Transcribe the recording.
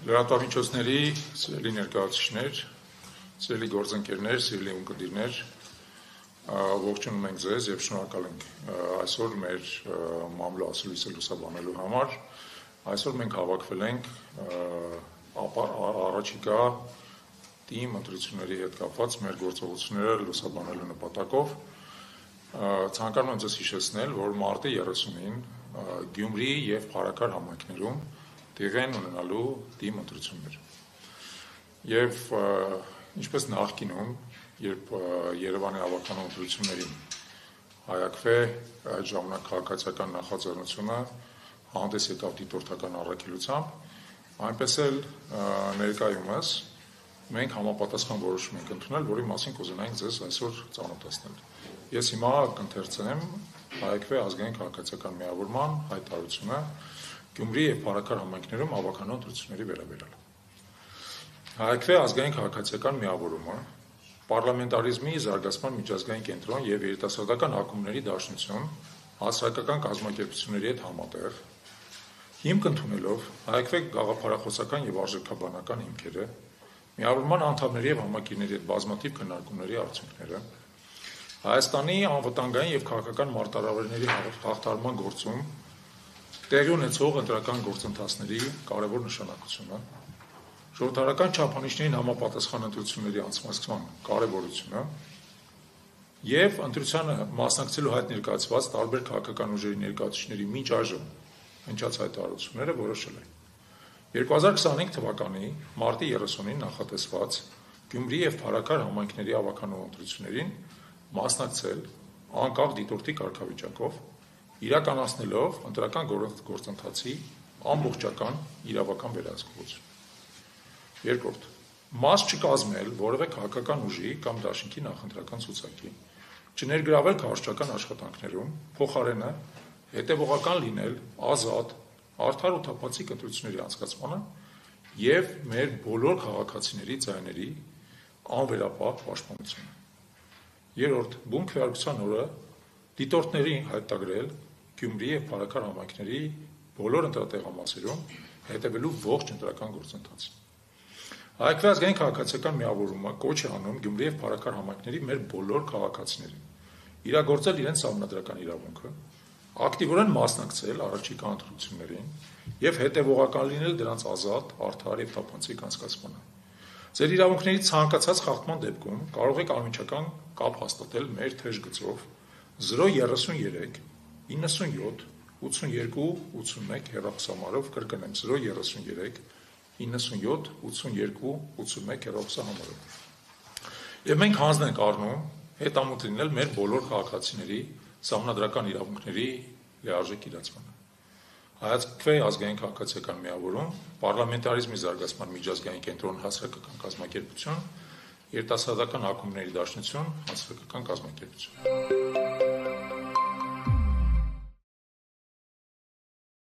Լրատվամիջոցների սիրելի ներկայացուցիչներ, սիրելի գործընկերներ, սիրելի ունկնդիրներ, ողջունում ենք ձեզ եւ շնորհակալ ենք այսօր մեր մամլո ասուլիսը լուսաբանելու համար։ Այսօր մենք հավաքվել ենք առաջիկա թիմ ընտրությունների հետ կապված մեր գործողությունները լուսաբանելու նպատակով։ Ցանկանում եմ ձեզ հիշեցնել, որ մարտի 30-ին Գյումրի եւ Փարաքար համայնքներում տեղի են ունենալու թիմ ընտրություններ։ Եվ ինչպես նախկինում, երբ Երևանի ավականու ընտրություններին հայակվե այդ ժամանակ քաղաքացիական նախաձեռնությունը հանդես եկավ դիտորդական առաքելությամբ, այնպես էլ ներկայումս մենք համապատասխան որոշում ենք ընդունել, որի մասին կուզենայինք ձեզ այսօր ծանոթացնել։ Ես հիմա կընթերցեմ հայակվե ազգային քաղաքացիական միավորման հայտարարությունը Գյումրի եւ Փարաքար համայնքներում ավականու ընտրությունների վերաբերյալ։ Հայակվե ազգային քաղաքացիական միավորումը պարլամենտարիզմի զարգացման միջազգային կենտրոն եւ երիտասարդական ակումբների դաշնություն հասարակական կազմակերպությունների հետ համատեղ հիմք ընդունելով հայակվե գաղափարախոսական եւ արժեքաբանական հիմքերը, միավորման անդամների եւ համակիրների հետ բազմաթիվ քննարկումների արդյունքները, Հայաստանի անվտանգային եւ քաղաքական մարտահրավերների հաղթահարման գործում տեղի ունեցող ընտրական գործընթացների կարևոր նշանակությունը, ժողովրդական չափանիշներին համապատասխան ընտրությունների անցկացման կարևորությունը եւ ընտրությանը մասնակցելու հայտ ներկայացված տարբեր քաղաքական ուժերի ներկայացուցիչների մինչ այժմ հնչած հայտարարությունները որոշել են 2025 թվականի մարտի 30-ին նախատեսված Գյումրի եւ Փարաքար համայնքների ավականու ընտրություններին մասնակցել անկախ դիտորդի կարգավիճակով իրականացնելով ընտրական գործընթացի ամբողջական իրավական վերահսկողություն։ Երկրորդ, մաս չկազմել որևէ քաղաքական ուժի կամ դաշինքի նախընտրական ցուցակի, չներգրավել քարոզչական աշխատանքներում, փոխարենը հետևողական լինել ազատ, արդար ու թափանցիկ ընտրությունների անցկացմանը եւ մեր բոլոր քաղաքացիների ձայների անվերապահ պաշտպանությունը։ Երրորդ, բուն քվեարկության օրը դիտորդներին հայտարարել Գյումրի եւ Փարաքար համայնքների բոլոր ընտրատեղամասերում հետևելու ողջ ընտրական գործընթացին։ Հայակվե ազգային քաղաքացիական միավորումը կոչ է անում Գյումրի եւ Փարաքար համայնքների մեր բոլոր քաղաքացիներին իրագործել իրենց սահմանադրական իրավունքը, ակտիվորեն մասնակցել առաջիկա ընտրություններին եւ հետեւողական լինել դրանց ազատ, արդար եւ թափանցիկ անցկացմանը։ Ձեր իրավունքների ցանկացած խախտման դեպքում կարող եք անմիջական կապ հաստատել մեր թեժ գծով 033 97 82 81 հեռախոսահամարով, կրկնեմ 033 97 82 81 հեռախոսահամարով։ Եվ մենք հանձն ենք առնում հետամուտ լինել մեր բոլոր քաղաքացիների սահմանադրական իրավունքների լիարժեք իրացմանը։ Հայակվե ազգային քաղաքացիական միավորում, պարլամենտարիզմի զարգացման միջազգային կենտրոն հասարակական կազմակերպություն, երիտասարդական ակումբների դաշնություն, հասարակական կազմակերպություն։